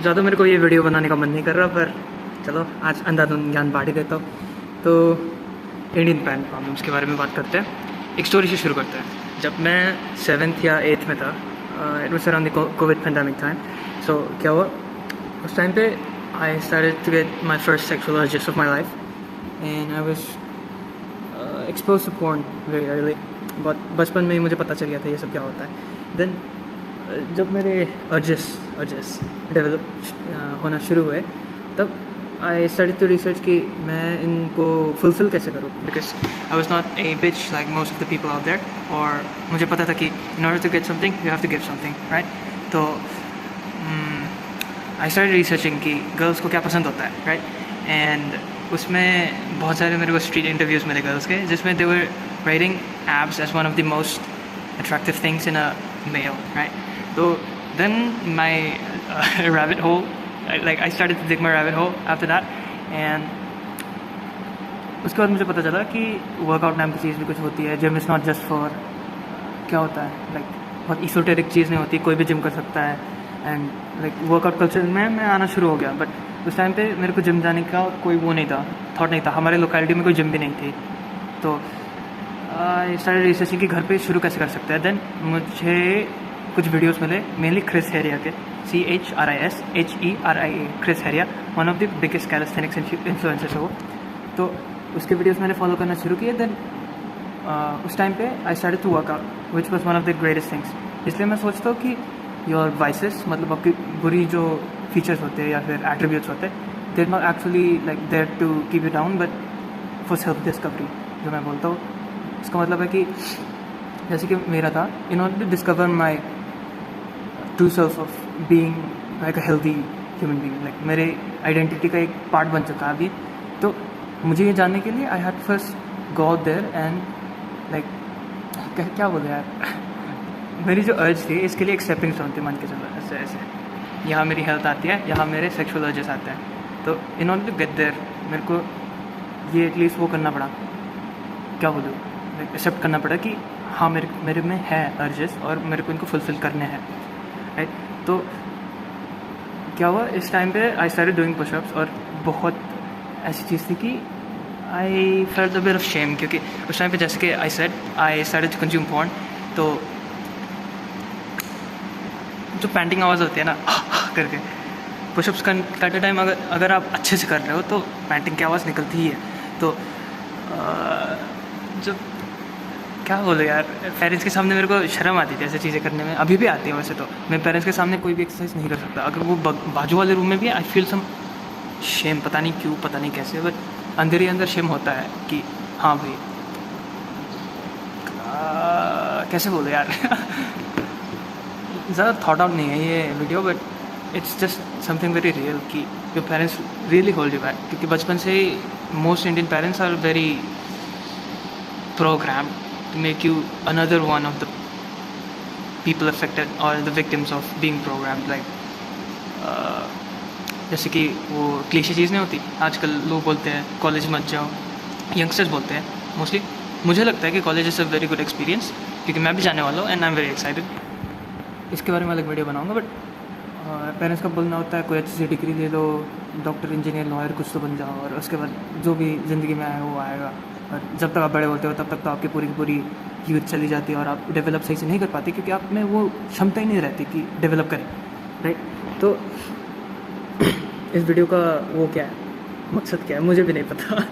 ज़्यादा मेरे को ये वीडियो बनाने का मन नहीं कर रहा, पर चलो आज अंधाधुंध ज्ञान बांट ही देता हूँ। तो इंडियन पैरेंट प्रॉब्लम्स के बारे में बात करते हैं। एक स्टोरी से शुरू करते हैं। जब मैं 7th या 8th में था, it was around the Covid pandemic time. So क्या हुआ उस टाइम पे, I started to get my first sexual urges of my life and I was expose to porn very early. बहुत बचपन में ही मुझे पता चल गया था ये सब क्या होता है। देन जब मेरे अर्जेस डेवलप होना शुरू हुए, तब आई स्टार्टेड टू रिसर्च कि मैं इनको फुलफिल कैसे करूँ, because I was not a bitch like most of the people out there. और मुझे पता था कि in order to get something you have to give something, right. तो आई स्टार्टेड रिसर्चिंग कि गर्ल्स को क्या पसंद होता है, राइट। एंड उसमें बहुत सारे मेरे को स्ट्रीट इंटरव्यूज़ मिले गर्ल्स के, जिसमें they were writing abs as one of the most attractive things in a male, right? So then my rabbit hole, I started to dig my rabbit hole after that, and उसके बाद मुझे पता चला कि workout नाम की चीज़ भी कुछ होती है। Gym is not just for, क्या होता है, लाइक बहुत इsoteric चीज़ नहीं होती, कोई भी जिम कर सकता है। एंड लाइक वर्कआउट कल्चर में मैं आना शुरू हो गया, बट उस टाइम पे मेरे को जिम जाने का कोई वो नहीं था, थॉट नहीं था। हमारे लोकेलिटी में कोई जिम भी नहीं थी। तो आई स्टार्टेड रिसर्चिंग कि घर पे शुरू कैसे कर सकते हैं। देन मुझे कुछ वीडियोस मिले, मेनली क्रिस हेरिया के, CHRISHERIA, क्रिस हेरिया, one of the biggest calisthenics influencers है वो। तो उसके वीडियोस मैंने फॉलो करना शुरू किए। देन उस टाइम पे I started to work out, which was one of the greatest things. इसलिए मैं सोचता हूँ कि योर वाइसेस, मतलब आपकी बुरी जो फीचर्स होते हैं या फिर एट्रीब्यूट्स होते हैं, they are not actually like there to keep you down, but for self discovery. जो मैं बोलता हूँ इसका मतलब है कि जैसे कि मेरा था, in order to discover my true self of being like a healthy human being, like मेरे आइडेंटिटी का एक पार्ट बन चुका है अभी। तो मुझे ये जानने के लिए I had first go out there and like क्या बोले यार मेरी जो अर्ज थी, इसके लिए एक स्टेपिंग स्टोन थी, मान के चलो ऐसे ऐसे। यहाँ मेरी हेल्थ आती है, यहाँ मेरे सेक्सुअल अर्जेस आते हैं। तो in order to get there मेरे को ये एटलीस्ट वो करना पड़ा, क्या बोलूँ, एक्सेप्ट करना पड़ा कि हाँ मेरे में है अर्जेस और मेरे को इनको फुलफिल करने हैं, राइट। तो क्या हुआ इस टाइम पे, आई स्टार्टेड डूइंग पुशअप्स। और बहुत ऐसी चीज़ थी कि I felt a bit of shame, क्योंकि उस टाइम पे जैसे कि I started to consume porn. तो जो पैंटिंग आवाज़ होती है ना करके पुशअप्स करते टाइम, अगर आप अच्छे से कर रहे हो तो पैंटिंग की आवाज़ निकलती ही है। तो जब क्या बोलो यार, पेरेंट्स के सामने मेरे को शर्म आती थी ऐसी चीज़ें करने में, अभी भी आती है वैसे। तो मैं पेरेंट्स के सामने कोई भी एक्सरसाइज नहीं कर सकता। अगर वो बाजू वाले रूम में भी, आई फील सम शेम, पता नहीं क्यों, पता नहीं कैसे, बट अंदर ही अंदर शेम होता है कि हाँ भाई कैसे बोलो यार ज़्यादा थॉट आउट नहीं है ये video, but it's just something very real कि your parents really hold you back. क्योंकि बचपन से ही most Indian parents are very programmed to make you another one of the people affected or the victims of being programmed, like जैसे कि वो cliché चीज़ नहीं होती, आजकल लोग बोलते हैं कॉलेज मत जाओ, यंगस्टर्स बोलते हैं मोस्टली। मुझे लगता है कि college is a very good experience, क्योंकि मैं भी जाने वाला हूँ and I am very excited. इसके बारे में अलग वीडियो बनाऊँगा, बट पेरेंट्स का बोलना होता है कोई अच्छी सी डिग्री ले लो, डॉक्टर, इंजीनियर, लॉयर कुछ तो बन जाओ, और उसके बाद जो भी ज़िंदगी में आएगा वो आएगा। और जब तक आप बड़े होते हो तब तक तो आपकी पूरी की पूरी यूथ चली जाती है और आप डेवलप सही से नहीं कर पाते, क्योंकि आप में वो क्षमता ही नहीं रहती कि डेवलप करें, राइट। तो इस वीडियो का वो क्या है, मकसद क्या है, मुझे भी नहीं पता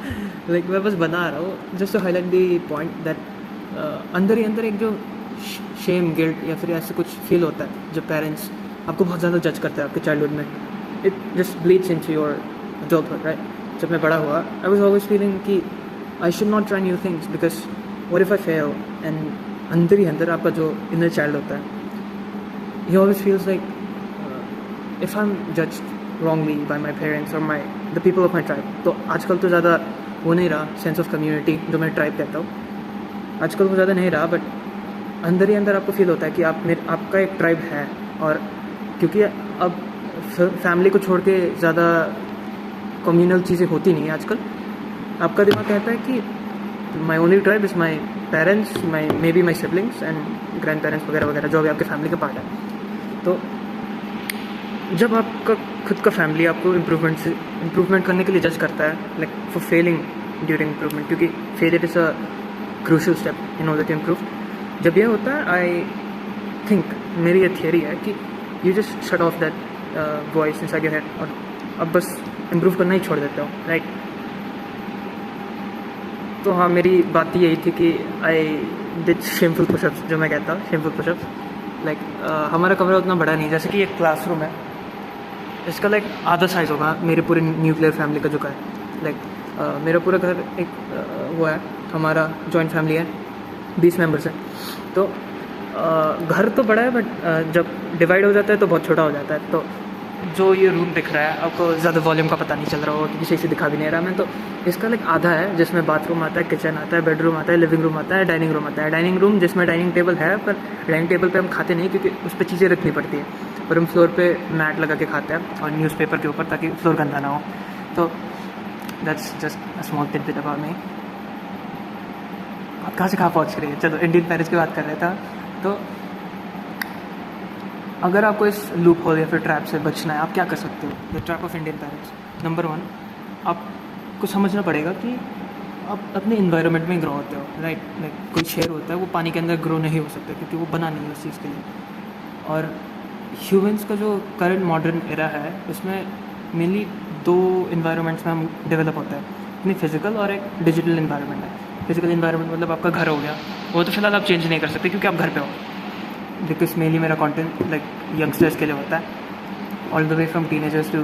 लाइक मैं बस बना रहा हूँ just to highlight the point that अंदर ही अंदर एक जो शेम, गिल्ट या फिर ऐसे कुछ फील होता है, जो पेरेंट्स आपको बहुत ज़्यादा जज करते हैं आपके चाइल्डहुड में, it just bleeds into your adulthood, right. जब मैं बड़ा हुआ, आई वाज ऑलवेज फीलिंग कि I should not try new things because what if I fail? And अंदर ही अंदर आपका जो inner child होता है, he always feels like if I'm judged wrongly by my parents or the people of my tribe. तो आजकल तो ज़्यादा वो नहीं रहा sense of community जो मैं tribe कहता हूँ, आजकल वो ज़्यादा नहीं रहा, बट अंदर ही अंदर आपको फील होता है कि आपका एक ट्राइब है। और क्योंकि अब फैमिली को छोड़ के ज़्यादा कम्युनल चीज़ें होती नहीं है आजकल, आपका दिमाग कहता है कि my only tribe is my parents, may be my siblings and grand parents वगैरह वगैरह, जो भी आपके फैमिली का पार्ट है। तो जब आपका खुद का फैमिली आपको इम्प्रूवमेंट करने के लिए जज करता है, like for failing during improvement, क्योंकि failure is a crucial step in order to improve. जब यह होता है, आई थिंक, मेरी ये थियरी है कि you just shut off that voice inside your head और अब बस इम्प्रूव करना ही छोड़ देते हो, राइट। तो हाँ, मेरी बात यही थी कि आई डिड शेमफुल पुशअप्स, जो मैं कहता हूँ शेमफुल पुशअप्स। लाइक हमारा कमरा उतना बड़ा नहीं, जैसे कि एक क्लासरूम है, इसका लाइक आधा साइज़ होगा मेरे पूरे न्यूक्लियर फैमिली का, जो का है लाइक मेरा पूरा घर एक वो है, हमारा जॉइंट फैमिली है, 20 मेंबर्स हैं। तो घर तो बड़ा है, बट जब डिवाइड हो जाता है तो बहुत छोटा हो जाता है। तो जो ये रूम दिख रहा है आपको, ज़्यादा वॉल्यूम का पता नहीं चल रहा होगा क्योंकि सही से दिखा भी नहीं रहा मैं, तो इसका लाइक आधा है जिसमें बाथरूम आता है, किचन आता है, बेडरूम आता है, लिविंग रूम आता है, डाइनिंग रूम आता है। डाइनिंग रूम जिसमें डाइनिंग टेबल है, पर डाइनिंग टेबल पे हम खाते नहीं क्योंकि उस पर चीज़ें रखनी पड़ती है, और हम फ्लोर पे मैट लगा के खाते हैं और न्यूज़पेपर के ऊपर, ताकि फ्लोर गंदा ना हो। तो that's just a small tip about me. आप कहाँ से कहाँ पहुँच रही है? चलो, इंडियन पेरेंट्स की बात कर रहे था। तो अगर आपको इस लूप होल या फिर ट्रैप से बचना है, आप क्या कर सकते हो? The trap of Indian parents. Number 1, आपको समझना पड़ेगा कि आप अपने इन्वायरमेंट में ग्रो होते हो, राइट। लाइक कोई शेर होता है, वो पानी के अंदर ग्रो नहीं हो सकता क्योंकि वो बना नहीं है उस चीज़ के लिए। और ह्यूमंस का जो करंट मॉडर्न एरा है, उसमें मेनली 2 इन्वायरमेंट्स में हम डेवलप होता है, अपनी फिजिकल और एक डिजिटल इन्वायरमेंट है। फिजिकल इन्वायरमेंट मतलब आपका घर हो गया, वो तो फिलहाल आप चेंज नहीं कर सकते क्योंकि आप घर पे हो, बिकॉज मेनली मेरा कंटेंट लाइक यंगस्टर्स के लिए होता है, all the way from teenagers too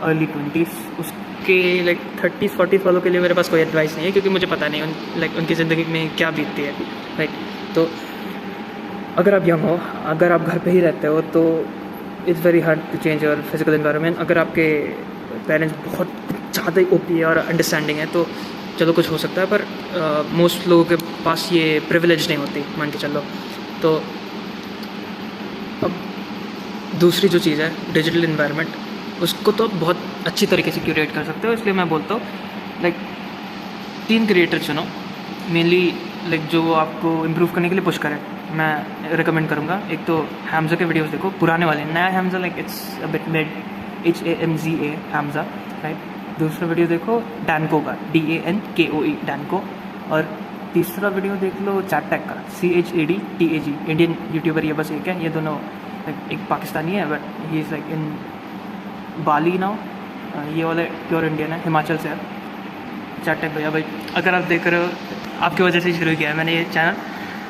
early 20s। उसके लाइक 30s 40s वालों के लिए मेरे पास कोई एडवाइस नहीं है क्योंकि मुझे पता नहीं लाइक उनकी ज़िंदगी में क्या बीतती है, राइट। तो अगर आप यंग हो, अगर आप घर पे ही रहते हो, तो it's very hard to change your physical environment. अगर आपके पेरेंट्स बहुत ज़्यादा ही ओपी है और अंडरस्टैंडिंग है तो चलो कुछ हो सकता है, पर मोस्ट लोगों के पास ये प्रिविलेज नहीं होती, मान के चलो। तो अब दूसरी जो चीज़ है डिजिटल इन्वायरमेंट, उसको तो बहुत अच्छी तरीके से क्यूरेट कर सकते हो। इसलिए मैं बोलता हूँ लाइक 3 क्रिएटर चुनो मेनली, लाइक जो आपको इम्प्रूव करने के लिए पुश करें। मैं रिकमेंड करूँगा, एक तो हैम्जा के वीडियोस देखो, पुराने वाले, नया Hamza like it's a bit made, HAMZA Hamza, right. दूसरा वीडियो देखो डैनको का, DANKOE डैनको। और तीसरा वीडियो देख लो चैटटेक का, CHADTAG, इंडियन यूट्यूबर ये बस एक है। ये दोनों एक पाकिस्तानी है but he is like in Bali now, ये वाला प्योर इंडियन है, हिमाचल से है। चैटटेक भैया भाई, अगर आप देख रहे हो, आपकी वजह से ही शुरू किया है मैंने ये चैनल।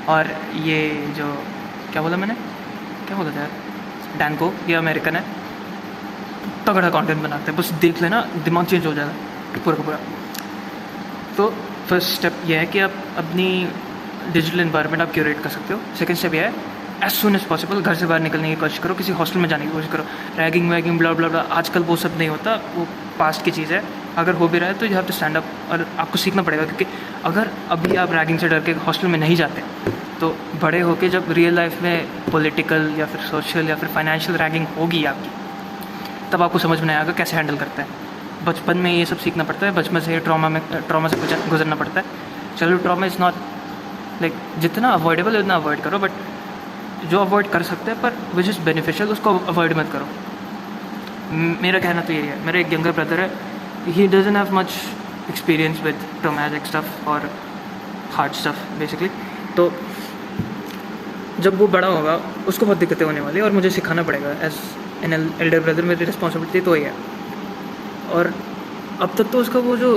और ये जो क्या बोला मैंने, क्या बोला था यार, डैनको, ये अमेरिकन है, तगड़ा कंटेंट बनाते हैं, बस देख लेना दिमाग चेंज हो जाएगा पूरा का पूरा। तो फर्स्ट स्टेप ये है कि आप अपनी डिजिटल इन्वायरमेंट आप क्यूरेट कर सकते हो। सेकंड स्टेप ये है, एज सुन एज पॉसिबल घर से बाहर निकलने की कोशिश करो, किसी हॉस्टल में जाने की कोशिश करो। रैगिंग वैगिंग ब्ला ब्ला ब्ला आजकल वो सब नहीं होता, वो पास्ट की चीज़ है। अगर हो भी रहा है तो you have to stand up, और आपको सीखना पड़ेगा, क्योंकि अगर अभी आप रैगिंग से डर के हॉस्टल में नहीं जाते तो बड़े होके जब रियल लाइफ में पॉलिटिकल या फिर सोशल या फिर फाइनेंशियल रैगिंग होगी आपकी, तब आपको समझ में आएगा कैसे हैंडल करता है। बचपन में ये सब सीखना पड़ता है, बचपन से ट्रॉमा से गुजरना पड़ता है। चलो, ट्रॉमा इज़ नॉट लाइक, जितना अवॉइडेबल है उतना अवॉइड करो, बट जो अवॉइड कर सकते हैं पर विच इज़ बेनिफिशियल उसको अवॉइड मत करो। मेरा कहना तो यही है। मेरा एक यंगर ब्रदर है, he doesn't have much experience with traumatic stuff और हार्ड स्टफ बेसिकली। तो जब वो बड़ा होगा उसको बहुत दिक्कतें होने वाली है और मुझे सिखाना पड़ेगा एज एन एल्डर ब्रदर। मेरी रिस्पॉन्सिबिलिटी तो ही है। और अब तक तो उसका वो जो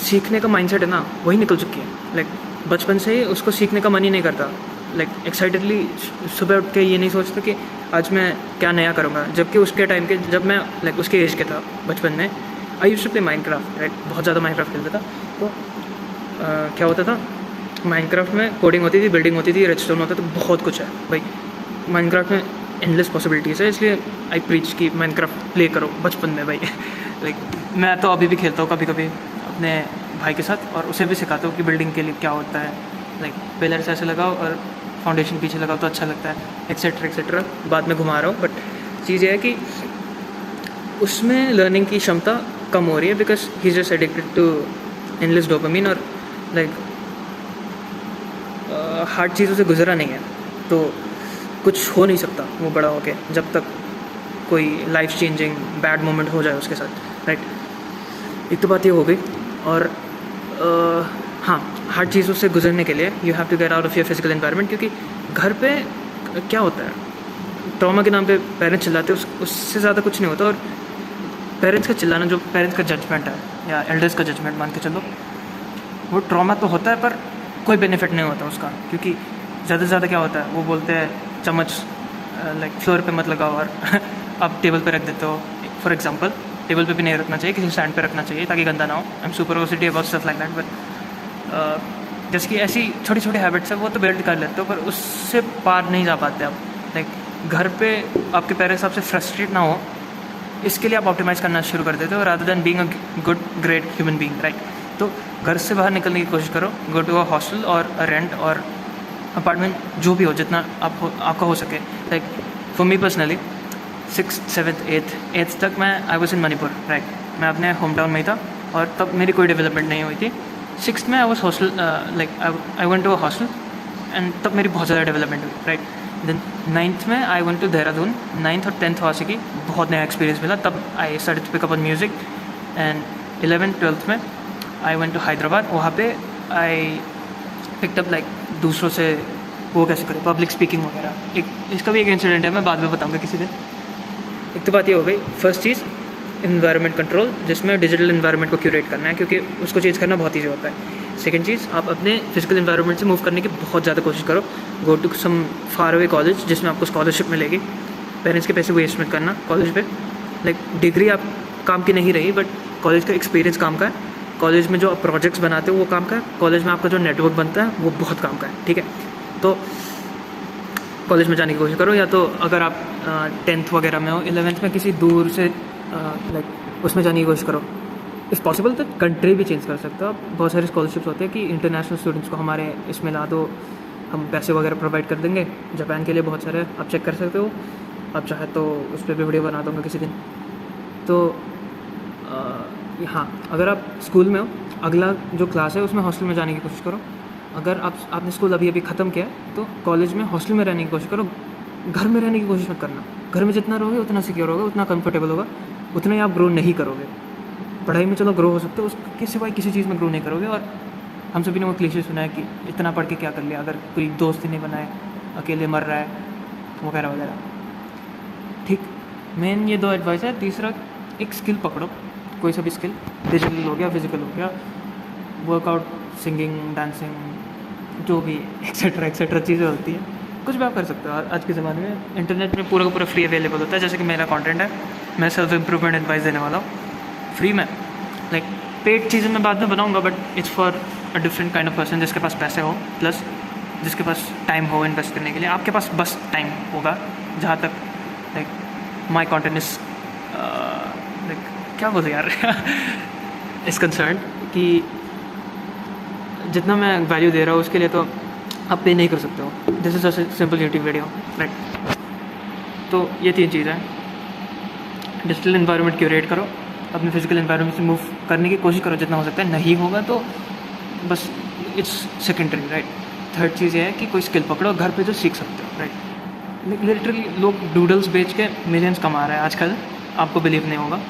सीखने का माइंडसेट है ना, वही निकल चुकी है। लाइक बचपन से ही उसको सीखने का मन ही नहीं करता। लाइक एक्साइटेडली सुबह उठ के ये नहीं सोचता कि आज मैं क्या नया करूँगा, जबकि उसके टाइम के, जब मैं लाइक उसके एज के था बचपन में, I used to play Minecraft, right. बहुत ज़्यादा माइनक्राफ्ट खेलता था। तो क्या होता था, माइनक्राफ्ट में कोडिंग होती थी, बिल्डिंग होती थी, रेडस्टोन होता था, तो बहुत कुछ है भाई माइनक्राफ्ट में, एंडलेस पॉसिबिलिटीज़ है। इसलिए आई प्रीच कि माइनक्राफ्ट प्ले करो बचपन में भाई। लाइक मैं तो अभी भी खेलता हूँ कभी कभी अपने भाई के साथ, और उसे भी सिखाता हूँ कि बिल्डिंग के लिए क्या होता है। लाइक पिलर्स ऐसे लगाओ और फाउंडेशन पीछे लगाओ तो अच्छा लगता है, एक्सेट्रा एक्सेट्रा। बाद में घुमा रहा हूँ, बट चीज़ ये है कि उसमें लर्निंग की क्षमता कम हो रही है, because he is just addicted to endless dopamine, और लाइक हार्ड चीज़ों से गुजरा नहीं है, तो कुछ हो नहीं सकता वो बड़ा होके, जब तक कोई लाइफ चेंजिंग बैड मोमेंट हो जाए उसके साथ, राइट। एक तो बात ये हो गई। और हाँ, हर चीज़ों से गुजरने के लिए you have to get out of your physical environment, क्योंकि घर पे क्या होता है, ट्रॉमा के नाम पे पेरेंट्स चिल्लाते हैं, उससे ज़्यादा कुछ नहीं होता। और पेरेंट्स का चिल्लाना, जो पेरेंट्स का जजमेंट है या एल्डर्स का जजमेंट मान के चलो, वो ट्रॉमा तो होता है पर कोई बेनिफिट नहीं होता उसका, क्योंकि ज़्यादा से ज़्यादा क्या होता है, वो बोलते हैं चम्मच लाइक फ्लोर पे मत लगाओ और आप टेबल पे रख देते हो। फॉर एग्जांपल, टेबल पे भी नहीं रखना चाहिए, किसी स्टैंड पे रखना चाहिए ताकि गंदा ना हो। आई एम सुपर ओसिटी about stuff like that, but जैसे कि ऐसी छोटी छोटी हैबिट्स है वो तो बिल्ड कर लेते हो, पर उससे पार नहीं जा पाते आप। लाइक घर पे आपके पेरेंट्स आपसे फ्रस्ट्रेट ना हो, इसके लिए आप ऑप्टिमाइज़ करना शुरू कर देते हो rather than being a good great human being, right. तो घर से बाहर निकलने की कोशिश करो, गो टू अ हॉस्टल और रेंट और अपार्टमेंट, जो भी हो, जितना आपका हो सके। Like for me personally 6th 7th 8th तक मैं I was in Manipur, right. मैं अपने होम टाउन में ही था और तब मेरी कोई डेवलपमेंट नहीं हुई थी। 6th में I was hostel, like I went to a hostel and तब मेरी बहुत ज़्यादा डेवलपमेंट हुई, राइट। देन 9th में आई वेंट टू देहरादून। 9th और 10th वहाँ से की बहुत नया एक्सपीरियंस मिला, तब I started to pick up on music. And 11th 12th में आई वेंट टू हैदराबाद। वहाँ पे आई पिक्ड अप लाइक दूसरों से वो कैसे करें, पब्लिक स्पीकिंग वगैरह। एक इसका भी एक इंसिडेंट है, मैं बाद में बताऊँगा किसी दिन। एक तो बात ये हो गई, फर्स्ट चीज़ इन्वायरमेंट कंट्रोल, जिसमें डिजिटल इन्वायरमेंट को क्यूरेट करना है, क्योंकि उसको चेंज करना बहुत ईजी होता है। सेकंड चीज़, आप अपने फिजिकल इन्वायरमेंट से मूव करने की बहुत ज़्यादा कोशिश करो। Go to some far away college जिसमें आपको स्कॉलरशिप मिलेगी। पेरेंट्स के पैसे वेस्ट मत करना कॉलेज पे। लाइक डिग्री आप काम की नहीं रही, बट कॉलेज का एक्सपीरियंस काम का है। कॉलेज में जो आप प्रोजेक्ट्स बनाते हो वो काम का है। कॉलेज में आपका जो नेटवर्क बनता है वो बहुत काम का है, ठीक है। तो कॉलेज में जाने की कोशिश करो, या तो अगर आप 10th वगैरह में हो, 11th में किसी दूर से लाइक उसमें जाने की कोशिश करो। इफ़ पॉसिबल तो कंट्री भी चेंज कर सकते हो आप। बहुत सारे स्कॉलरशिप्स होते हैं कि इंटरनेशनल स्टूडेंट्स को हमारे इसमें ला दो, हम पैसे वगैरह प्रोवाइड कर देंगे। जापान के लिए बहुत सारे आप चेक कर सकते हो, आप चाहे तो उस पर भी वीडियो बना दूँगा किसी दिन। तो हाँ, अगर आप स्कूल में हो, अगला जो क्लास है उसमें हॉस्टल में जाने की कोशिश करो। अगर आपने स्कूल अभी ख़त्म किया है तो कॉलेज में हॉस्टल में रहने की कोशिश करो। घर में रहने की कोशिश मत करना। घर में जितना रहोगे उतना सिक्योर होगा, उतना कंफर्टेबल होगा, उतना ही आप ग्रो नहीं करोगे। पढ़ाई में चलो ग्रो हो सकते हो, उसके सिवाय किसी चीज़ में ग्रो नहीं करोगे। और हम सभी ने वो क्लीशे सुना है कि इतना पढ़ के क्या कर लिया, अगर कोई दोस्त ही नहीं बनाए, अकेले मर रहा है वगैरह वगैरह। ठीक, मेन ये 2 एडवाइस है। तीसरा, एक स्किल पकड़ो, कोई सा भी स्किल, डिजिटल हो गया, फिजिकल हो गया, वर्कआउट, सिंगिंग, डांसिंग, जो भी एक्सेट्रा चीज़ें होती हैं, कुछ भी आप कर सकते हो। आज के ज़माने में इंटरनेट में पूरा का पूरा फ्री अवेलेबल होता है। जैसे कि मेरा कंटेंट है, मैं सेल्फ इम्प्रूवमेंट एडवाइस देने वाला हूँ फ्री में। लाइक पेड चीज़ें मैं बाद में बनाऊँगा, but it's for a different kind of person, जिसके पास पैसे हो प्लस जिसके पास टाइम हो इन्वेस्ट करने के लिए। आपके पास बस टाइम होगा। जहाँ तक like my content is like क्या बोलते यार इस कंसर्न कि जितना मैं वैल्यू दे रहा हूँ उसके लिए तो आप पे नहीं कर सकते हो। This is a simple YouTube video, right. तो ये 3 चीज़ें हैं। डिजिटल इन्वायरमेंट क्यूरेट करो, अपने फिजिकल इन्वायरमेंट से मूव करने की कोशिश करो जितना हो सकता है। नहीं होगा तो बस इट्स सेकेंडरी, राइट। थर्ड चीज़ ये है कि कोई स्किल पकड़ो घर पे जो सीख सकते हो, राइट। लिटरली लोग डूडल्स बेच के मिलियंस कमा रहे हैं आजकल, आपको बिलीव नहीं होगा।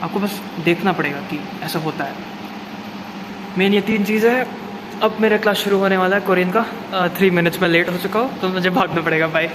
आपको बस देखना पड़ेगा कि ऐसा होता है। मेन ये 3 चीज़ें हैं। अब मेरा क्लास शुरू होने वाला है कोरियन का। 3 मिनट्स में लेट हो चुका हूँ तो मुझे भागना पड़ेगा। बाय।